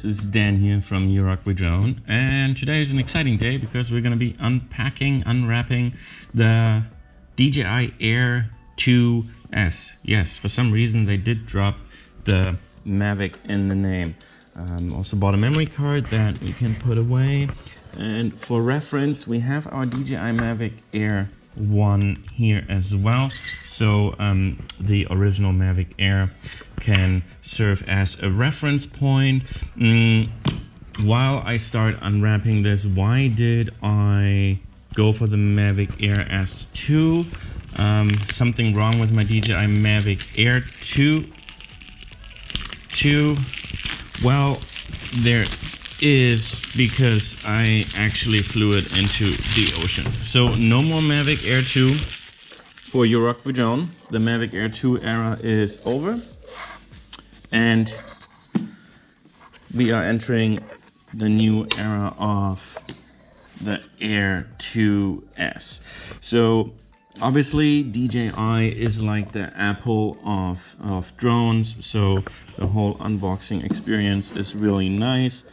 this is Dan here from You Rock with Drone, and today is an exciting day because we're going to be unwrapping the DJI AIR 2S. Yes, for some reason they did drop the Mavic in the name. Also bought a memory card that we can put away, and for reference we have our DJI Mavic Air 1 here as well, so the original Mavic Air can serve as a reference point. While I start unwrapping this, why did I go for the Mavic Air S2? Something wrong with my DJI Mavic Air 2? Well, there is, because I actually flew it into the ocean. So no more Mavic Air 2 for your Rock with Drone. The Mavic Air 2 era is over, and we are entering the new era of the Air 2S. So obviously DJI is like the Apple of drones, so the whole unboxing experience is really nice.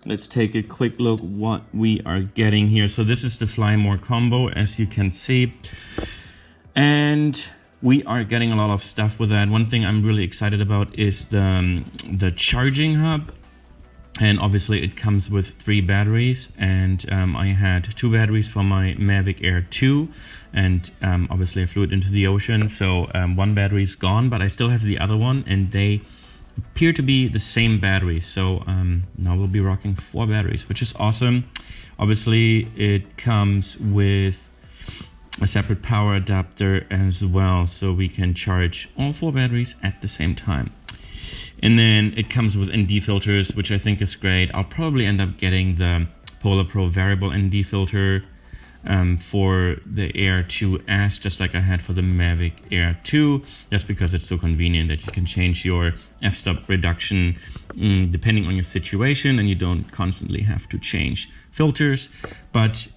Let's take a quick look what we are getting here. So this is the Fly More combo, as you can see, and we are getting a lot of stuff with that. One thing I'm really excited about is the charging hub, and obviously it comes with 3 batteries, and I had 2 batteries for my Mavic Air 2, and obviously I flew it into the ocean, so 1 battery is gone, but I still have the other one, and they appear to be the same battery. So now we'll be rocking 4 batteries, which is awesome. Obviously it comes with a separate power adapter as well, so we can charge all 4 batteries at the same time. And then it comes with ND filters, which I think is great. I'll probably end up getting the Polar Pro variable ND filter for the Air 2S, just like I had for the Mavic Air 2, just because it's so convenient that you can change your f-stop reduction depending on your situation, and you don't constantly have to change filters. But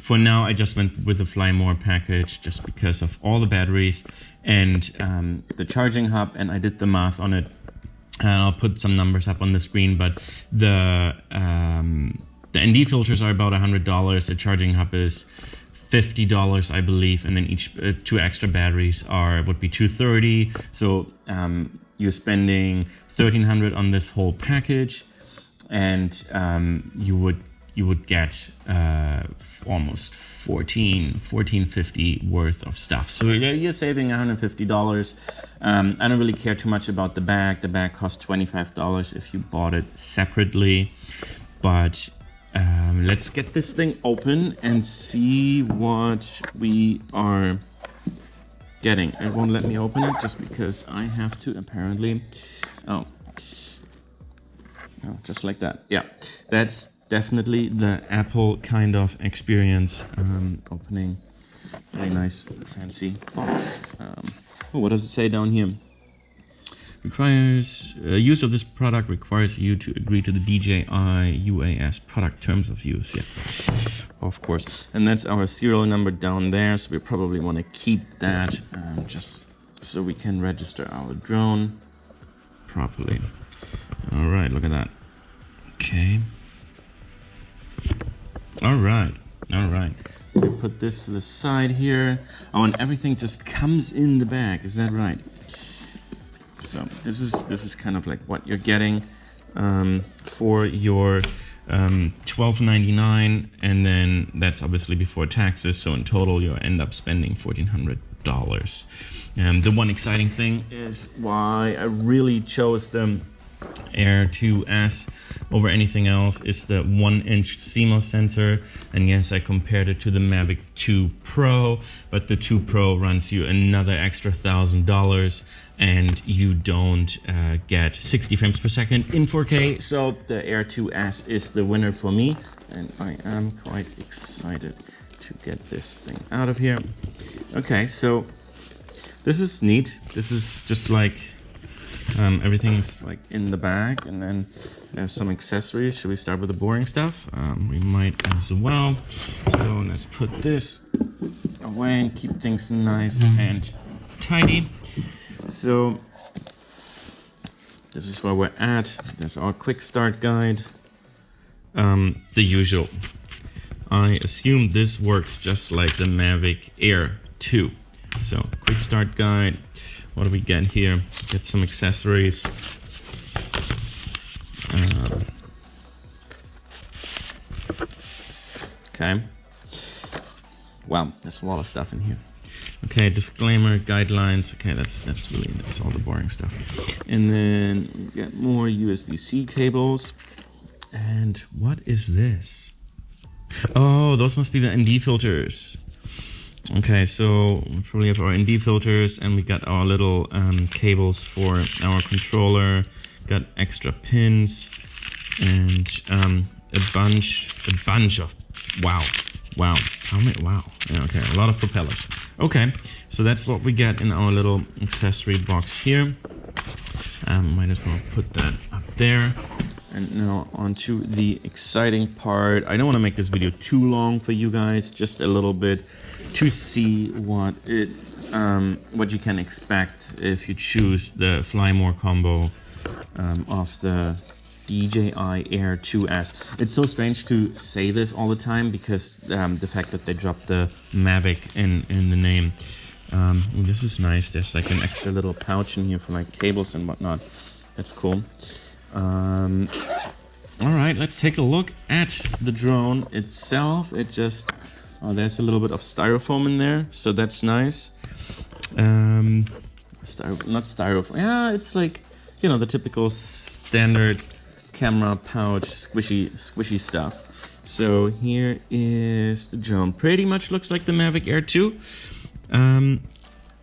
for now I just went with the Fly More package just because of all the batteries and the charging hub, and I did the math on it. And I'll put some numbers up on the screen, but the ND filters are about $100. The charging hub is $50, I believe, and then each 2 extra batteries would be $230. So you're spending $1,300 on this whole package, and you would get almost $14.50 worth of stuff. So you're saving $150. I don't really care too much about the bag. The bag costs $25 if you bought it separately. But let's get this thing open and see what we are getting. It won't let me open it just because I have to, apparently. Oh, just like that. Yeah, that's definitely the Apple kind of experience. Opening a nice fancy box. What does it say down here? Requires use of this product requires you to agree to the DJI UAS product terms of use. Yeah, of course. And that's our serial number down there, so we probably want to keep that just so we can register our drone properly. All right, look at that. Okay. All right. So put this to the side here. Oh, and everything just comes in the bag. Is that right? So this is kind of like what you're getting for your $12.99, and then that's obviously before taxes. So in total, you'll end up spending $1,400. The one exciting thing is why I really chose the Air 2S over anything else is the 1-inch CMOS sensor. And yes, I compared it to the Mavic 2 Pro, but the 2 Pro runs you another extra $1,000, and you don't get 60 frames per second in 4K. So the Air 2S is the winner for me, and I am quite excited to get this thing out of here. Okay, so this is neat. This is just like everything's like in the bag, and then there's some accessories. Should we start with the boring stuff? We might as well. So let's put this away and keep things nice and tidy. So this is where we're at. There's our quick start guide. The usual. I assume this works just like the Mavic Air 2. So quick start guide. What do we get here? Get some accessories. Okay. Wow, there's a lot of stuff in here. Okay, disclaimer, guidelines. Okay, that's all the boring stuff. And then we get more USB-C cables. And what is this? Oh, those must be the ND filters. Okay, so we probably have our ND filters, and we got our little cables for our controller. Got extra pins and a bunch of wow. How many? Wow. Yeah, okay, a lot of propellers. Okay, so that's what we get in our little accessory box here. Might as well put that up there. And now onto the exciting part. I don't want to make this video too long for you guys, just a little bit to see what you can expect if you choose the Fly More combo of the DJI AIR 2S. It's so strange to say this all the time because the fact that they dropped the Mavic in the name. This is nice. There's like an extra little pouch in here for like cables and whatnot. That's cool. All right, let's take a look at the drone itself. It just, there's a little bit of styrofoam in there, so that's nice. Not styrofoam. Yeah, it's like, you know, the typical standard camera pouch, squishy stuff. So here is the drone. Pretty much looks like the Mavic Air 2.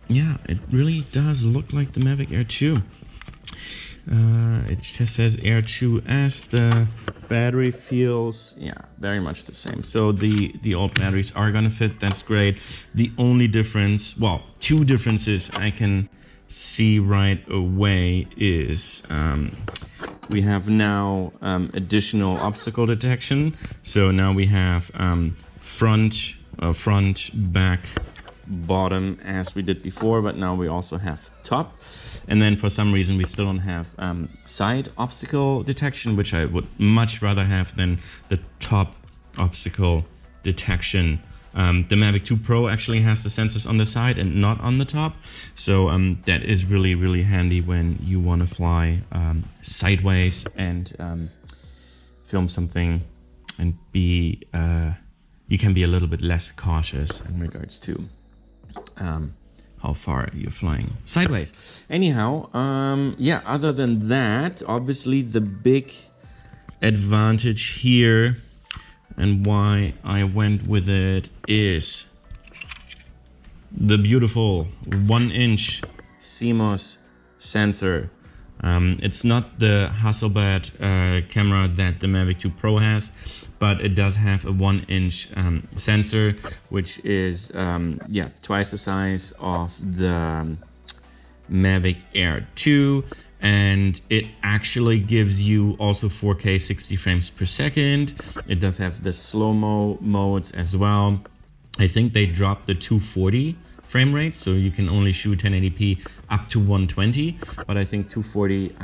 Yeah, it really does look like the Mavic Air 2. It just says Air 2S. The battery feels, yeah, very much the same. So the old batteries are gonna fit. That's great. The only difference, well, two differences I can see right away is we have now additional obstacle detection. So now we have front, back, bottom as we did before, but now we also have top. And then for some reason we still don't have side obstacle detection, which I would much rather have than the top obstacle detection. The Mavic 2 Pro actually has the sensors on the side and not on the top. So that is really, really handy when you want to fly sideways and film something and be, you can be a little bit less cautious in regards to how far you're flying sideways. Anyhow, yeah, other than that, obviously the big advantage here and why I went with it is the beautiful 1-inch CMOS sensor. It's not the Hasselblad camera that the Mavic 2 Pro has, but it does have a 1-inch sensor, which is yeah, twice the size of the Mavic Air 2, and it actually gives you also 4K 60 frames per second. It does have the slow-mo modes as well. I think they dropped the 240 frame rate, so you can only shoot 1080p up to 120, but I think 240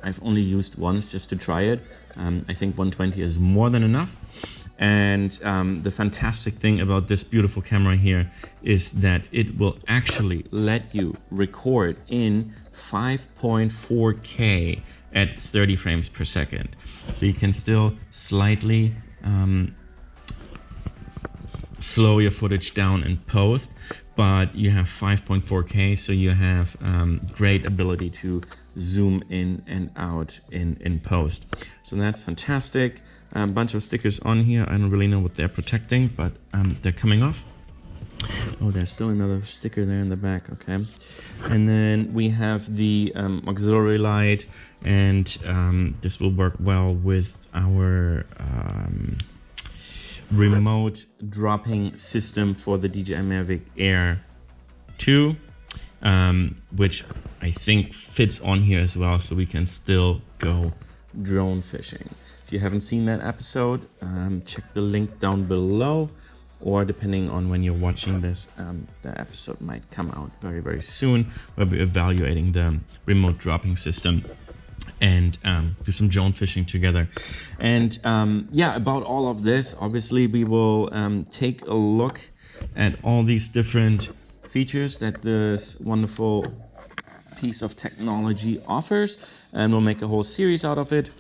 I've only used once just to try it. I think 120 is more than enough. And the fantastic thing about this beautiful camera here is that it will actually let you record in 5.4K at 30 frames per second. So you can still slightly slow your footage down in post, but you have 5.4K, so you have great ability to zoom in and out in post. So that's fantastic. A bunch of stickers on here. I don't really know what they're protecting, but they're coming off. Oh, there's still another sticker there in the back. Okay. And then we have the auxiliary light, and this will work well with our remote dropping system for the DJI Mavic Air 2, which I think fits on here as well, so we can still go drone fishing. If you haven't seen that episode, check the link down below, or depending on when you're watching this, the episode might come out very, very soon. We'll be evaluating the remote dropping system and do some drone fishing together. And yeah, about all of this, obviously we will take a look at all these different features that this wonderful piece of technology offers, and we'll make a whole series out of it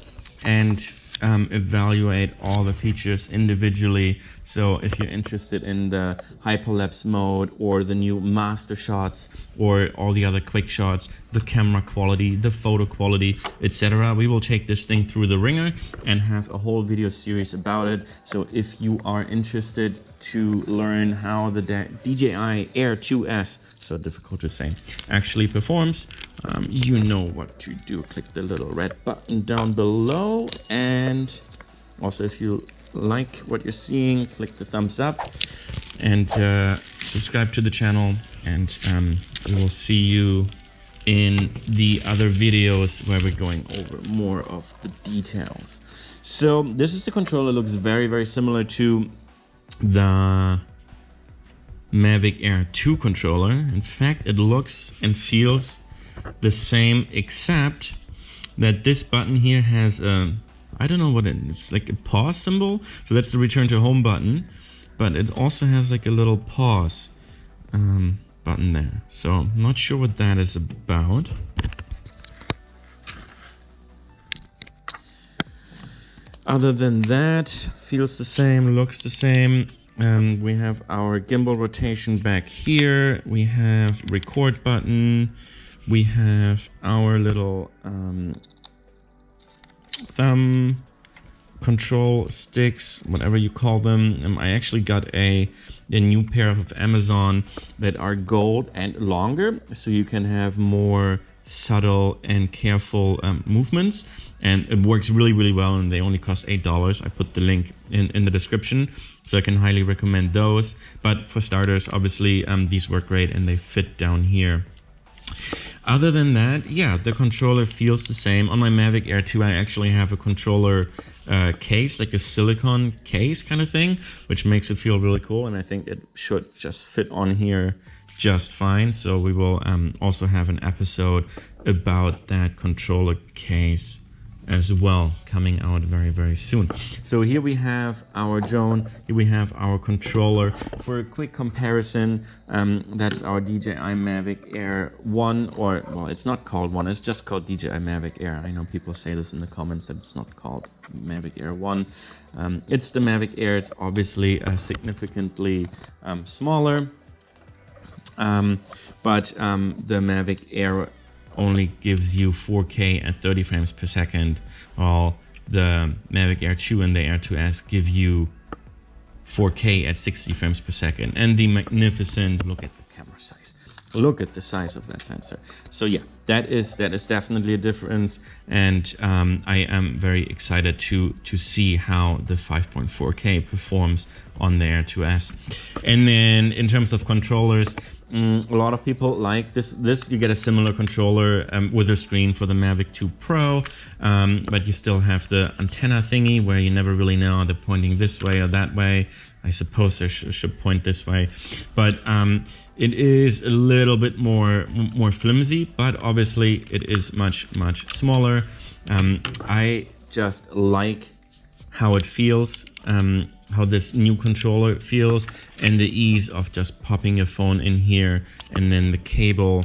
and evaluate all the features individually. So if you're interested in the hyperlapse mode or the new master shots or all the other quick shots, the camera quality, the photo quality, etc., we will take this thing through the ringer and have a whole video series about it. So if you are interested to learn how the DJI Air 2S, so difficult to say, actually performs, you know what to do. Click the little red button down below, and also if you like what you're seeing, click the thumbs up and subscribe to the channel, and we will see you in the other videos where we're going over more of the details. So this is the controller. It looks very, very similar to the Mavic Air 2 controller. In fact, it looks and feels the same, except that this button here has a, I don't know what it is, it's like a pause symbol. So that's the return to home button, but it also has like a little pause button there. So I'm not sure what that is about. Other than that, feels the same, looks the same. We have our gimbal rotation back here. We have record button. We have our little thumb control sticks, whatever you call them. I actually got a new pair of Amazon that are gold and longer, so you can have more subtle and careful movements, and it works really, really well, and they only cost $8. I put the link in the description, so I can highly recommend those. But for starters, obviously these work great and they fit down here. Other than that, yeah, the controller feels the same. On my Mavic Air 2, I actually have a controller case, like a silicone case kind of thing, which makes it feel really cool, and I think it should just fit on here just fine. So we will also have an episode about that controller case as well, coming out very, very soon. So here we have our drone, here we have our controller. For a quick comparison, that's our DJI Mavic Air 1, or, well, it's not called 1, it's just called DJI Mavic Air. I know people say this in the comments that it's not called Mavic Air 1. It's the Mavic Air. It's obviously significantly smaller, but the Mavic Air only gives you 4K at 30 frames per second, while the Mavic Air 2 and the Air 2S give you 4K at 60 frames per second. And the magnificent, look at the camera size, look at the size of that sensor. So yeah, that is definitely a difference, and I am very excited to see how the 5.4K performs on the Air 2S. And then in terms of controllers, a lot of people like this. You get a similar controller with a screen for the Mavic 2 Pro, but you still have the antenna thingy where you never really know, they're pointing this way or that way. I suppose they should point this way, but it is a little bit more flimsy, but obviously it is much smaller. I just like how it feels, how this new controller feels, and the ease of just popping your phone in here, and then the cable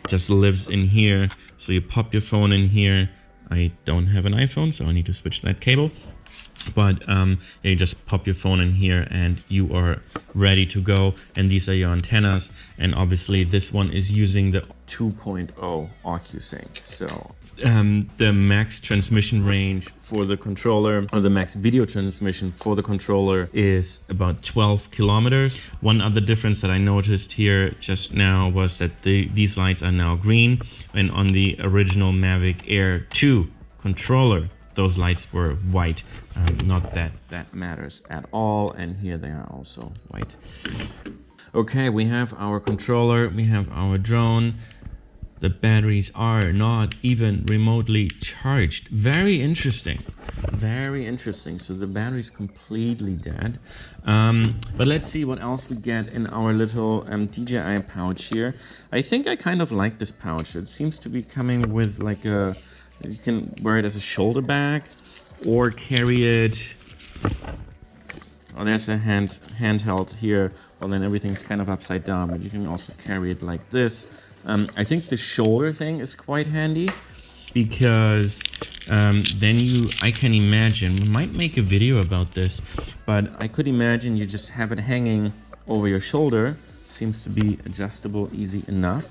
just lives in here. So you pop your phone in here. I don't have an iPhone, so I need to switch that cable. But you just pop your phone in here and you are ready to go. And these are your antennas. And obviously this one is using the 2.0 OcuSync. So the max transmission range for the controller, or the max video transmission for the controller, is about 12 kilometers. One other difference that I noticed here just now was that these lights are now green, and on the original Mavic Air 2 controller, those lights were white. Not that that matters at all, and here they are also white. Okay, we have our controller, we have our drone. The batteries are not even remotely charged. Very interesting. Very interesting. So the battery's completely dead. But let's see what else we get in our little DJI pouch here. I think I kind of like this pouch. It seems to be coming with like a You can wear it as a shoulder bag or carry it. Oh, there's a handheld here. Well, then everything's kind of upside down, but you can also carry it like this. I think the shoulder thing is quite handy because then I can imagine, we might make a video about this, but I could imagine you just have it hanging over your shoulder. Seems to be adjustable easy enough.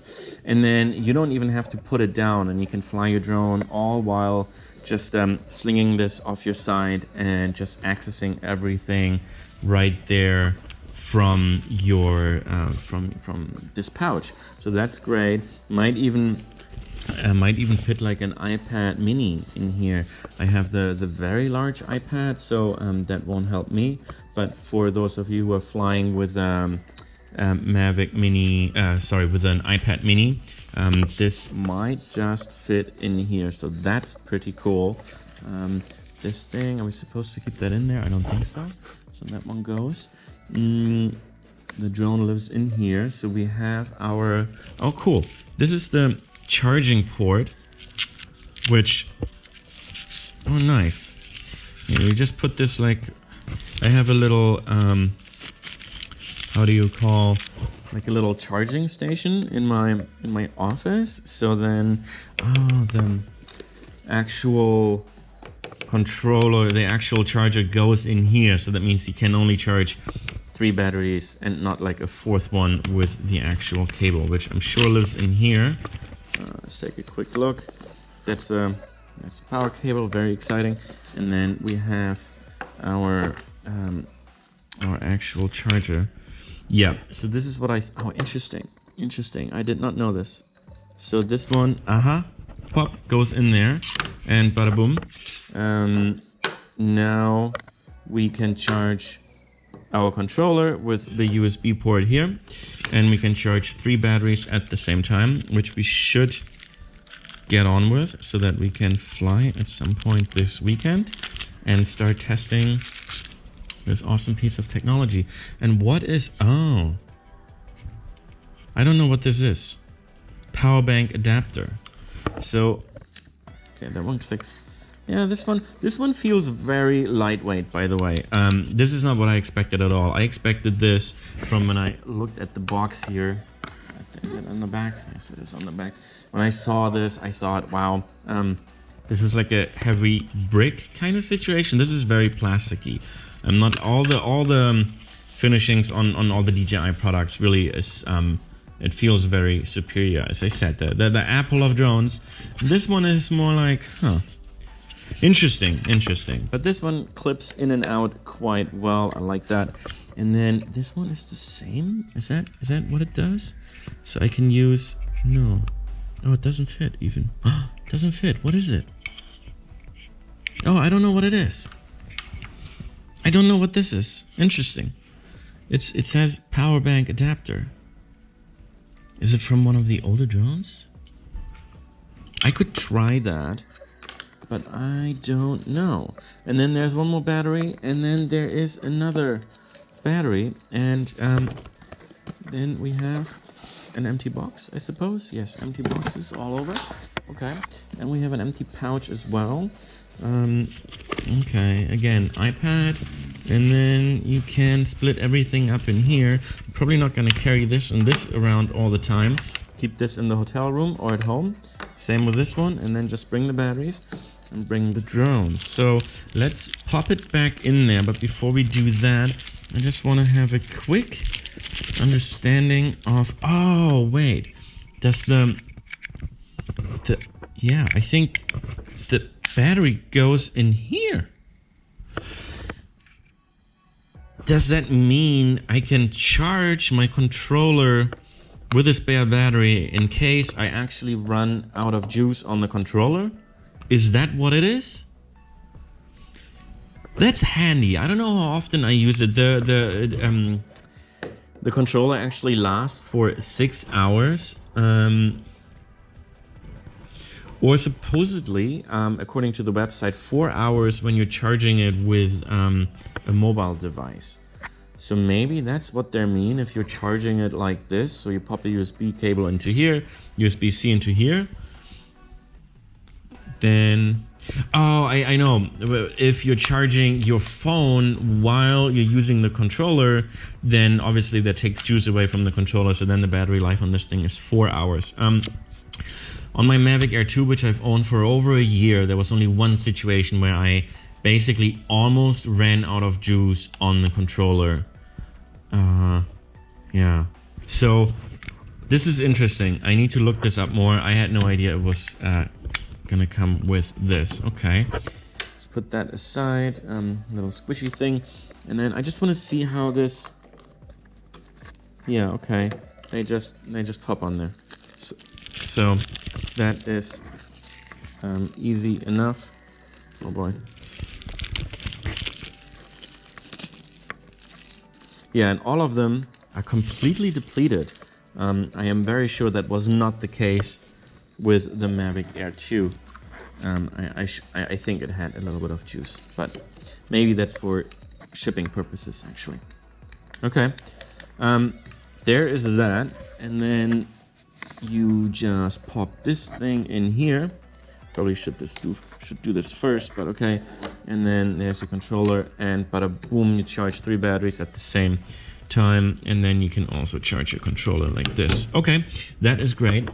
And then you don't even have to put it down, and you can fly your drone all while just slinging this off your side and just accessing everything right there from your from this pouch. So that's great. Might even fit like an iPad mini in here. I have the very large iPad, so that won't help me. But for those of you who are flying with Mavic Mini, with an iPad mini, this might just fit in here. So that's pretty cool. This thing, are we supposed to keep that in there? I don't think so. So that one goes. The drone lives in here. So we have our, oh cool. This is the charging port, which, oh nice. You just put this like, I have a little, how do you call, like a little charging station in my office. So then, the actual controller, the actual charger goes in here. So that means you can only charge 3 batteries and not like a 4th one with the actual cable, which I'm sure lives in here. Let's take a quick look. That's a power cable, very exciting. And then we have our actual charger. Yeah, so this is what oh, interesting. I did not know this. So this one, pop, goes in there, and bada boom. Now we can charge our controller with the USB port here, and we can charge 3 batteries at the same time, which we should get on with so that we can fly at some point this weekend and start testing this awesome piece of technology. And what is, oh, I don't know what this is. Power bank adapter. So, okay, that one clicks. Yeah, this one feels very lightweight, by the way. This is not what I expected at all. I expected this from when I looked at the box here. Is it on the back? Yes, it is on the back. When I saw this, I thought, wow, this is like a heavy brick kind of situation. This is very plasticky. Not all the finishings on all the DJI products really is. It feels very superior. As I said, the Apple of drones. This one is more like, interesting. But this one clips in and out quite well. I like that. And then this one is the same. Is that what it does? So I can use, no. Oh, it doesn't fit even. It doesn't fit. What is it? Oh, I don't know what it is. I don't know what this is. Interesting. It says power bank adapter. Is it from one of the older drones? I could try that, but I don't know. And then there's one more battery, and then there is another battery, and then we have an empty box, I suppose. Yes, empty boxes all over. Okay, and we have an empty pouch as well. Okay, again, iPad, and then you can split everything up in here. Probably not going to carry this and this around all the time. Keep this in the hotel room or at home. Same with this one, and then just bring the batteries and bring the drone. So let's pop it back in there, but before we do that, I just want to have a quick understanding of, oh wait, does yeah, I think the battery goes in here. Does that mean I can charge my controller with a spare battery in case I actually run out of juice on the controller? Is that what it is? That's handy. I don't know how often I use it. The controller actually lasts for 6 hours. Or supposedly, according to the website, 4 hours when you're charging it with a mobile device. So maybe that's what they mean if you're charging it like this. So you pop a USB cable into here, USB-C into here. then, oh, I know. If you're charging your phone while you're using the controller, then obviously that takes juice away from the controller. So then the battery life on this thing is 4 hours. On my Mavic Air 2, which I've owned for over a year, there was only one situation where I basically almost ran out of juice on the controller. Yeah. So this is interesting. I need to look this up more. I had no idea it was gonna come with this. Okay. Let's put that aside. Little squishy thing. And then I just want to see how this... Yeah, okay. They just pop on there. So that is easy enough. Oh boy. Yeah, and all of them are completely depleted. I am very sure that was not the case with the Mavic Air 2. I think it had a little bit of juice, but maybe that's for shipping purposes actually. Okay, there is that, and then you just pop this thing in here. Probably should do this first, but okay. And then there's the controller, and bada boom, you charge 3 batteries at the same time, and then you can also charge your controller like this. Okay, that is great.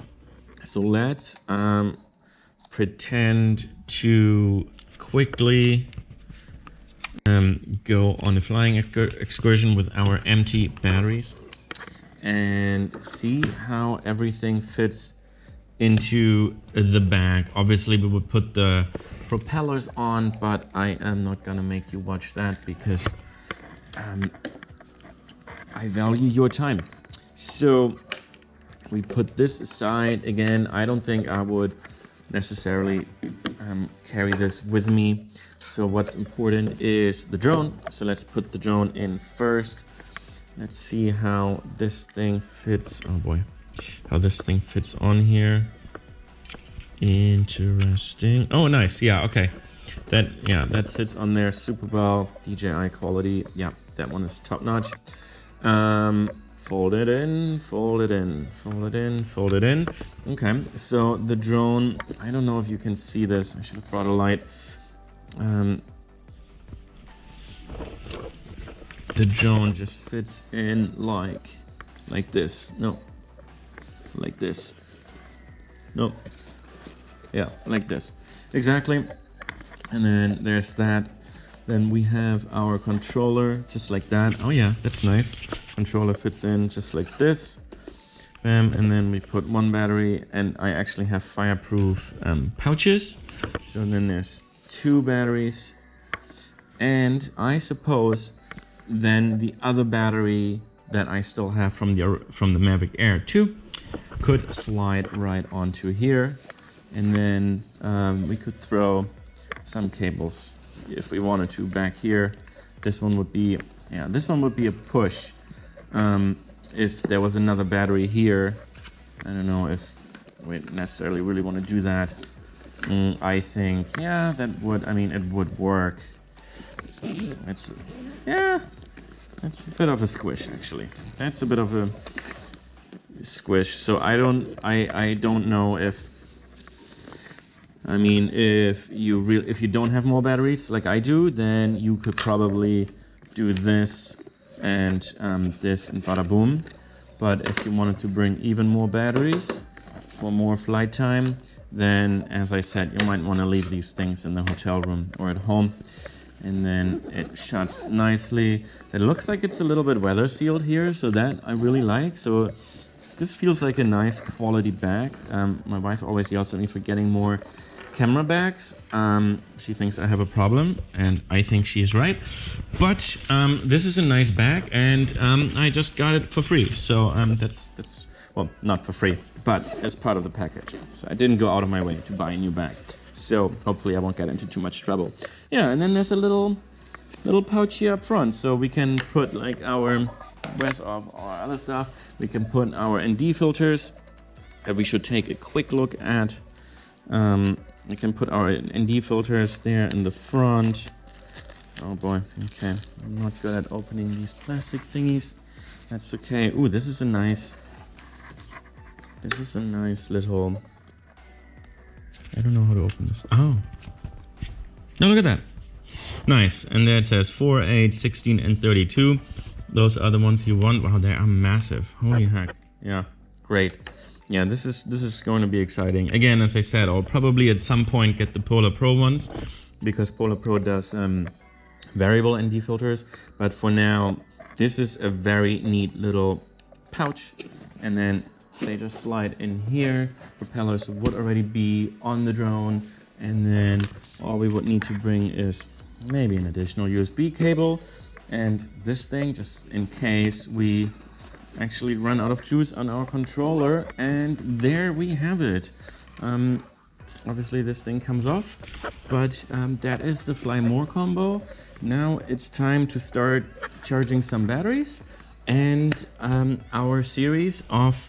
So let's pretend to quickly go on a flying excursion with our empty batteries and see how everything fits into the bag. Obviously we would put the propellers on, but I am not gonna make you watch that because I value your time. So we put this aside. Again, I don't think I would necessarily carry this with me. So what's important is the drone. So let's put the drone in first. Let's see how this thing fits. Oh boy, how this thing fits on here. Interesting. Oh, nice. Yeah, okay. That sits on there super well. DJI quality. Yeah, that one is top notch. Fold it in, fold it in, fold it in, fold it in. Okay, so the drone, I don't know if you can see this. I should have brought a light. The drone just fits in like this. No, like this. No, yeah, like this. Exactly. And then there's that. Then we have our controller just like that. Oh yeah, that's nice. Controller fits in just like this. And then we put 1 battery, and I actually have fireproof pouches. So then there's 2 batteries. And I suppose then the other battery that I still have from the Mavic Air 2 could slide right onto here. And then we could throw some cables if we wanted to back here. This one would be, yeah, this one would be a push. If there was another battery here, I don't know if we necessarily really want to do that. I think, yeah, that would, I mean, it would work. It's, yeah, that's a bit of a squish actually. That's a bit of a squish. So I don't know if, I mean, if you don't have more batteries like I do, then you could probably do this and this and bada boom. But if you wanted to bring even more batteries for more flight time, then as I said, you might want to leave these things in the hotel room or at home. And then it shuts nicely. It looks like it's a little bit weather sealed here, so that I really like. So this feels like a nice quality bag. My wife always yells at me for getting more camera bags. She thinks I have a problem, and I think she's right. But this is a nice bag, and I just got it for free. So that's well, not for free, but as part of the package. So I didn't go out of my way to buy a new bag. So hopefully I won't get into too much trouble. Yeah, and then there's a little pouch here up front, so we can put like our rest of our other stuff. We can put our ND filters that we should take a quick look at. We can put our ND filters there in the front. Oh boy, okay. I'm not good at opening these plastic thingies. That's okay. Ooh, this is a nice little I don't know how to open this. Oh. No, look at that. Nice. And there it says 4, 8, 16, and 32. Those are the ones you want. Wow, they are massive. Holy heck. Yeah, great. Yeah, this is going to be exciting. Again, as I said, I'll probably at some point get the Polar Pro ones, because Polar Pro does variable ND filters. But for now, this is a very neat little pouch. And then they just slide in here. Propellers would already be on the drone. And then all we would need to bring is maybe an additional USB cable. And this thing, just in case we actually run out of juice on our controller. And there we have it. Obviously this thing comes off, but that is the Fly More combo. Now it's time to start charging some batteries, and our series of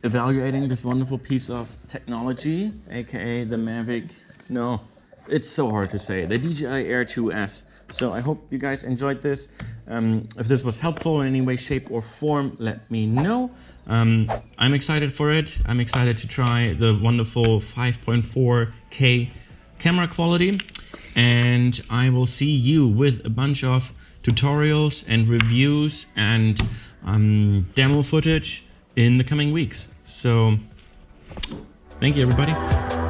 evaluating this wonderful piece of technology, aka the Mavic, no, it's so hard to say, the DJI Air 2S. So I hope you guys enjoyed this. If this was helpful in any way, shape, or form, let me know. I'm excited for it. I'm excited to try the wonderful 5.4K camera quality. And I will see you with a bunch of tutorials and reviews and demo footage in the coming weeks. So thank you, everybody.